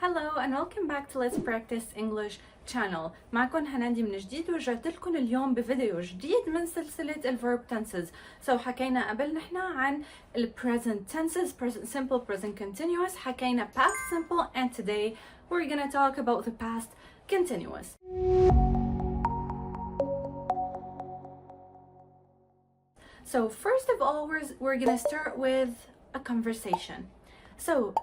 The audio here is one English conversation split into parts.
Hello and welcome back to Let's Practice English channel. معكم هنادي من جديد ورجعت لكم اليوم بفيديو جديد من سلسلة الverb tenses. حكينا قبل نحن عن present tenses, present simple, present continuous, حكينا past simple, and today we're gonna talk about the past continuous. So first of all, we're gonna start with a conversation.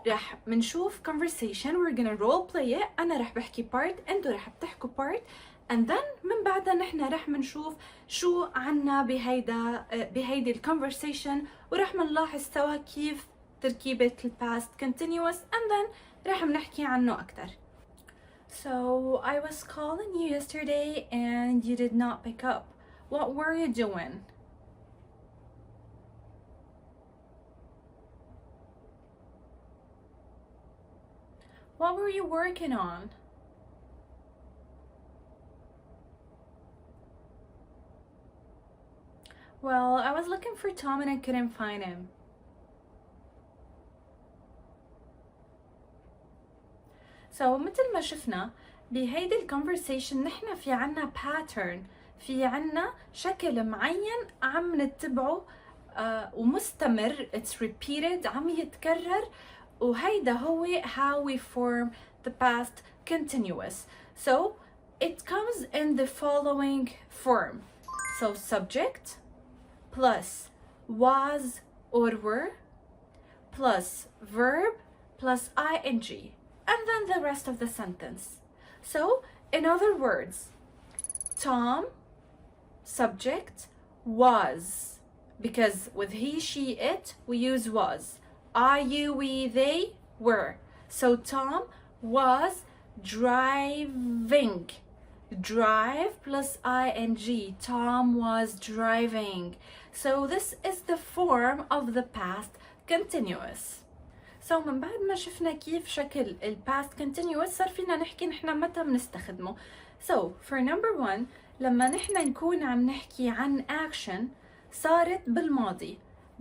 رح منشوف conversation, we're gonna role play it. أنا رح بحكي part, أنتوا رح بتحكوا part, and then من بعدها نحن رح منشوف شو عنا بهيدي conversation ورح منلاحظ سوا كيف تركيبة past continuous, and then رح منحكي عنه أكتر. So I was calling you yesterday and you did not pick up. What were you doing? What were you working on? Well, I was looking for Tom and I couldn't find him. مثل ما شفنا بهيدي الconversation نحن في عنا pattern, في عنا شكل معين عم نتبعه ومستمر, it's repeated, عم يتكرر, وهيدا هو how we form the past continuous. So it comes in the following form. So subject plus was or were plus verb plus ing, and then the rest of the sentence. So in other words, Tom, subject, was, because with he, she, it we use was. I, you, we, they, were. So Tom was driving. Drive plus ing. Tom was driving. So this is the form of the past continuous. So من بعد ما شفنا كيف شكل past continuous صار فينا نحكي نحنا متى بنستخدمه. So for number one, لما نحنا نكون عم نحكي عن action صارت بالماضي,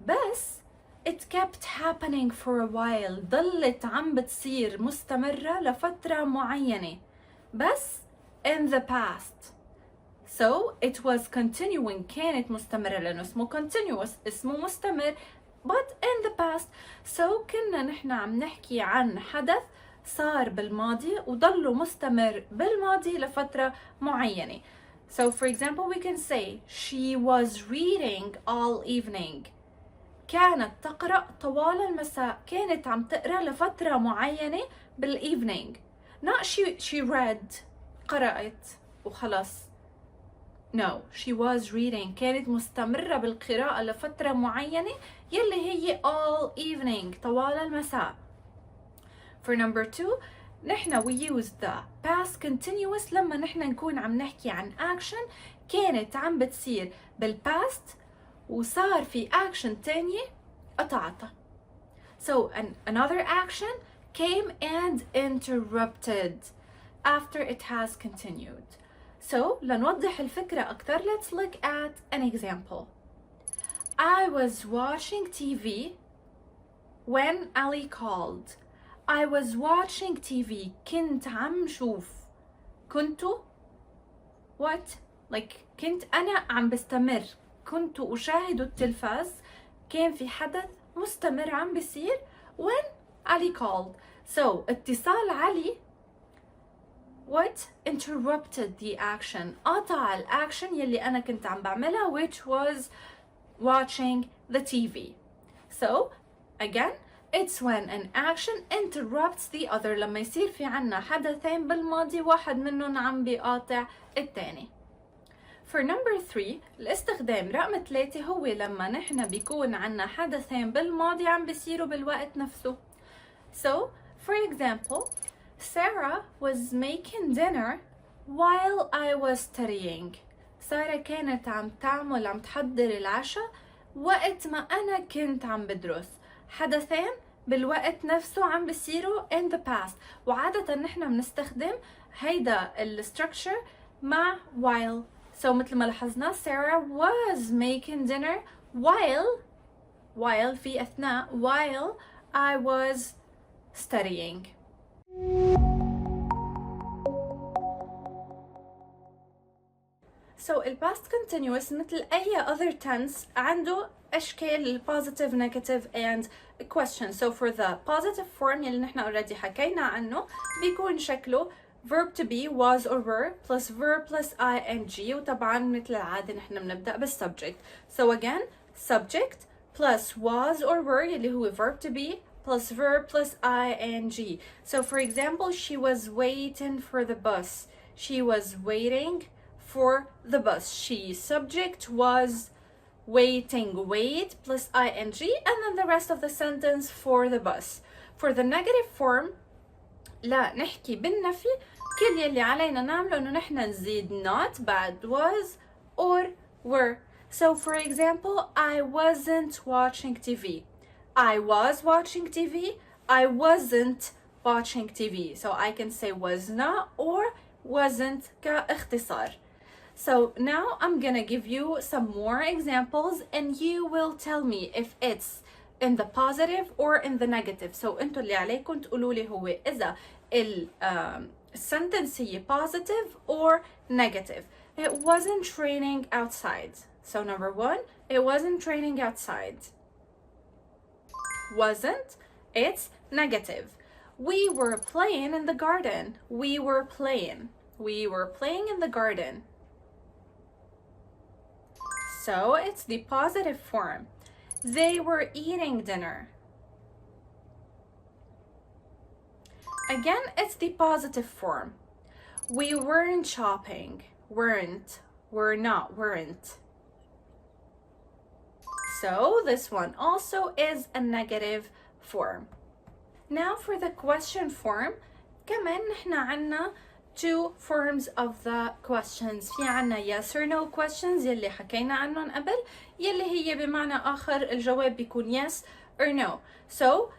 بس it kept happening for a while, ضلت عم بتصير مستمرة لفترة معينة, بس in the past. So it was continuing, كانت مستمرة لأنه اسمه continuous, اسمه مستمر, but in the past. So كنا نحن عم نحكي عن حدث صار بالماضي وضله مستمر بالماضي لفترة معينة. So for example, we can say she was reading all evening. كانت تقرأ طوال المساء, كانت عم تقرأ لفترة معينة بالevening. Not she read, قرأت وخلص. No, she was reading, كانت مستمرة بالقراءة لفترة معينة يلي هي all evening, طوال المساء. For number two, نحن we use the past continuous لما نحن نكون عم نحكي عن action كانت عم بتصير بالpast وصار في action تانية قطعتها. So another action came and interrupted after it has continued. So لنوضح الفكرة أكتر, let's look at an example. I was watching TV when Ali called. I was watching TV. كنت عم شوف. كنتوا what? Like كنت أنا عم بستمر. كنت أشاهد التلفاز. كان في حدث مستمر عم بيصير when Ali called. So اتصال علي what interrupted the action, قطع الأكشن يلي أنا كنت عم بعملها, which was watching the TV. So again, it's when an action interrupts the other, لما يصير في عنا حدثين بالماضي واحد منهم عم بيقاطع التاني. For number three, الاستخدام رقم 3 هو لما نحن بيكون عنا حدثين بالماضي عم بيصيروا بالوقت نفسه. So for example, Sarah was making dinner while I was studying. سارة كانت عم تحضر العشاء وقت ما أنا كنت عم بدرس. حدثين بالوقت نفسه عم بيصيروا in the past, وعادة نحن بنستخدم هيدا structure مع while. So مثل ما لاحظنا, Sarah was making dinner while في أثناء while I was studying. So ال past continuous مثل أي other tense عنده أشكال ال positive, negative and question. So for the positive form يلي نحنا already حكينا عنه بيكون شكله verb to be was or were plus verb plus ing. وطبعا مثل العادة نحنا بنبدأ بالsubject. So again subject plus was or were يلي هو verb to be plus verb plus ing. So for example, she was waiting for the bus. She was waiting for the bus. She subject was waiting, wait plus ing, and then the rest of the sentence for the bus. For the negative form لا نحكي بالنفي كل يلي علينا نعمله انه نحنا نزيد not بعد was or were. So for example, I wasn't watching TV. I was watching TV. I wasn't watching TV. So I can say was not or wasn't كاختصار. So now I'm gonna give you some more examples and you will tell me if it's in the positive or in the negative. So انتو اللي عليكم تقولوا لي هو إذا sentence هي positive or negative. It wasn't raining outside. So number one, it wasn't raining outside. Wasn't, it's negative. We were playing in the garden. We were playing. We were playing in the garden. So it's the positive form. They were eating dinner. Again, it's the positive form. We weren't shopping. Weren't, were not, weren't. So this one also is a negative form. Now for the question form, كمان نحنا عنا two forms of the questions. في عنا yes or no questions يلي حكينا عنهم قبل، يلي هي بمعنى آخر الجواب بيكون yes or no. So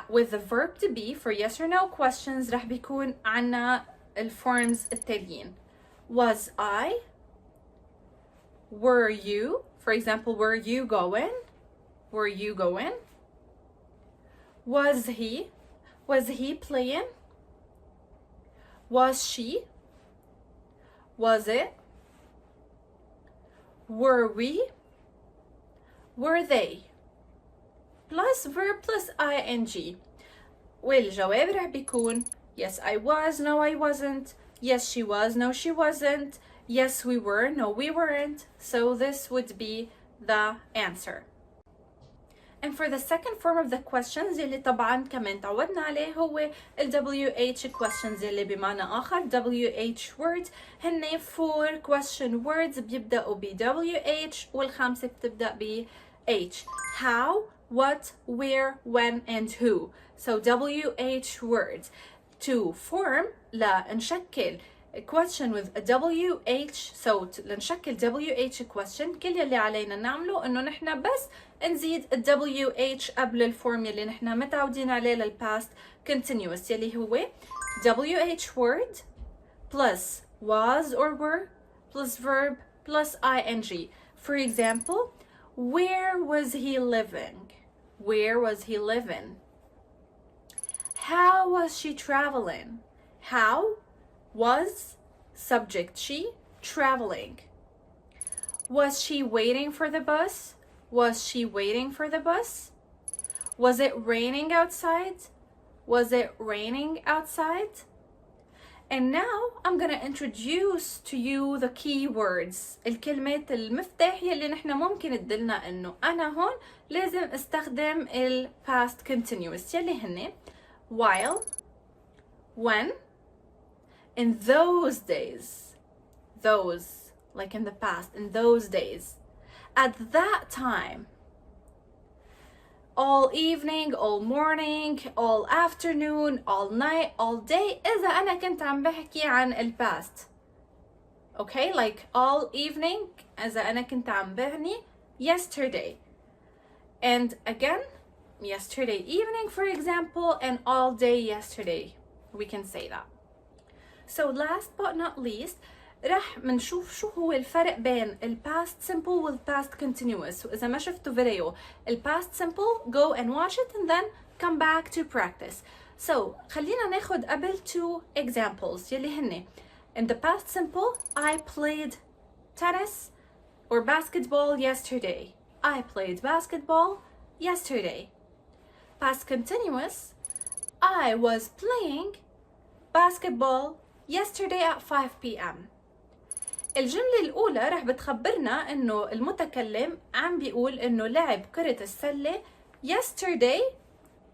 with the verb to be for yes or no questions رح بيكون عنا الforms التاليين. Was I? Were you? For example, were you going? Were you going? Was he? Was he playing? Was she? Was it? Were we? Were they? Plus verb plus ing. والجواب رح بيكون yes I was, no I wasn't, yes she was, no she wasn't, yes we were, no we weren't. So this would be the answer. And for the second form of the questions يلي طبعا كمان تعودنا عليه هو ال WH questions يلي بمعنى آخر WH words هن 4 question words بيبدأوا ب WH والخامسة بتبدأ ب H. How, what, where, when and who. So WH words. To form لنشكل question with a WH. So لنشكل WH question كل يلي علينا نعمله انه نحن بس نزيد ال WH قبل الفورم يلي نحن متعودين عليه للpast continuous يلي هو WH word plus was or were plus verb plus ing. For example, where was he living? Where was he living? How was she traveling? How was subject she traveling? Was she waiting for the bus? Was she waiting for the bus? Was it raining outside? Was it raining outside? And now I'm gonna introduce to you the keywords. الكلمات المفتاح يلي نحنا ممكن تدلنا انه انا هون لازم استخدم ال past continuous يلي هن while, when, in those days, those like in the past, in those days, at that time, all evening, all morning, all afternoon, all night, all day. إذا أنا كنت عم بحكي عن ال past. Okay, like all evening إذا أنا كنت عم بعني yesterday. And again, yesterday evening for example, and all day yesterday. We can say that. So last but not least, رح منشوف شو هو الفرق بين ال past simple وال past continuous. وإذا ما شفتوا فيديو ال past simple, go and watch it and then come back to practice. So خلينا ناخد قبل two examples يلي هن in the past simple I played tennis or basketball yesterday. I played basketball yesterday. Past continuous, I was playing basketball yesterday at 5 p.m. الجملة الأولى رح بتخبرنا إنه المتكلم عم بيقول إنه لعب كرة السلة yesterday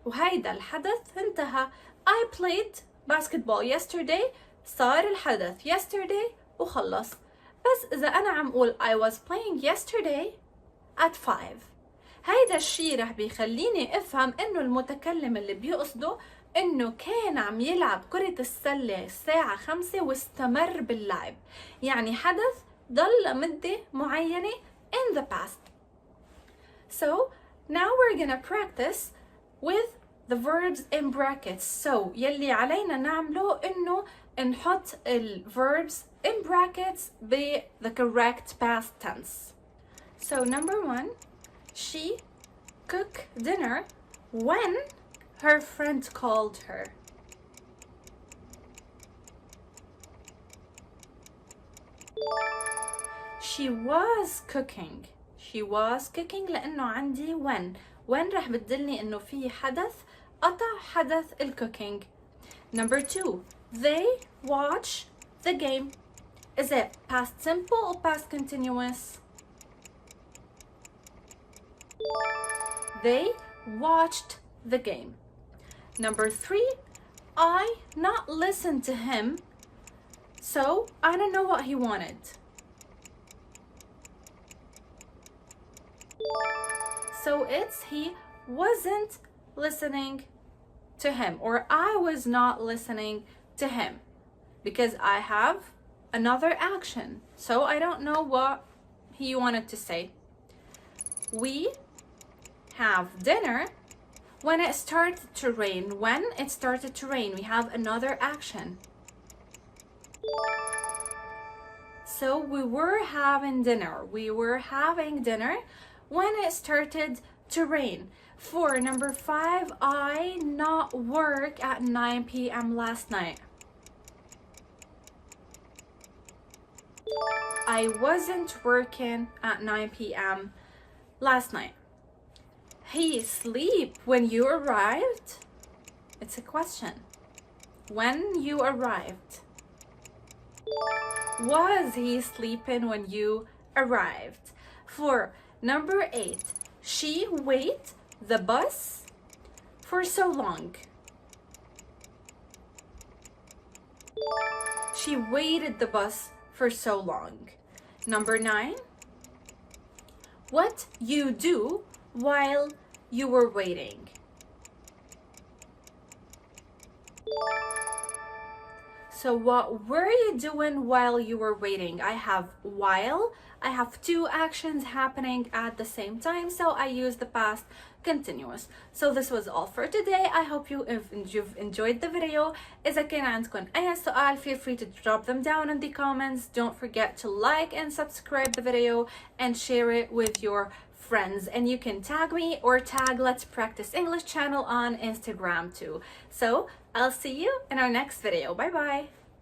وهيدا الحدث انتهى. I played basketball yesterday، صار الحدث yesterday وخلص. بس إذا أنا عم أقول I was playing yesterday at 5، هيدا الشي رح بيخليني أفهم إنه المتكلم اللي بيقصده إنه كان عم يلعب كرة السلة الساعة 5 واستمر باللعب، يعني حدث ضل مدة معينة in the past. So now we're gonna practice with the verbs in brackets. So يلي علينا نعمله إنه نحط ال verbs in brackets ب the correct past tense. So number 1, she cooked dinner when her friend called her. She was cooking. She was cooking لأنه عندي when رح بتدلني إنه في حدث قطع حدث ال cooking. Number 2, they watch the game. Is it past simple or past continuous? They watched the game. Number 3, I not listened to him, so I don't know what he wanted. So it's he wasn't listening to him, or I was not listening to him, because I have another action, so I don't know what he wanted to say. We have dinner when it started to rain. When it started to rain, we have another action. So we were having dinner. We were having dinner when it started to rain. For number 5, I not work at 9 p.m. last night. I wasn't working at 9 p.m. last night. He sleep when you arrived? It's a question. When you arrived. Was he sleeping when you arrived? For number 8, she wait the bus for so long. She waited the bus for so long. Number 9, what you do while you were waiting. So what were you doing while you were waiting? I have while. I have 2 actions happening at the same time, so I use the past continuous. So this was all for today. I hope you've enjoyed the video. إذا كان عندكم أي سؤال, feel free to drop them down in the comments. Don't forget to like and subscribe the video and share it with your friends, and you can tag me or tag Let's Practice English channel on Instagram too. So I'll see you in our next video. Bye bye.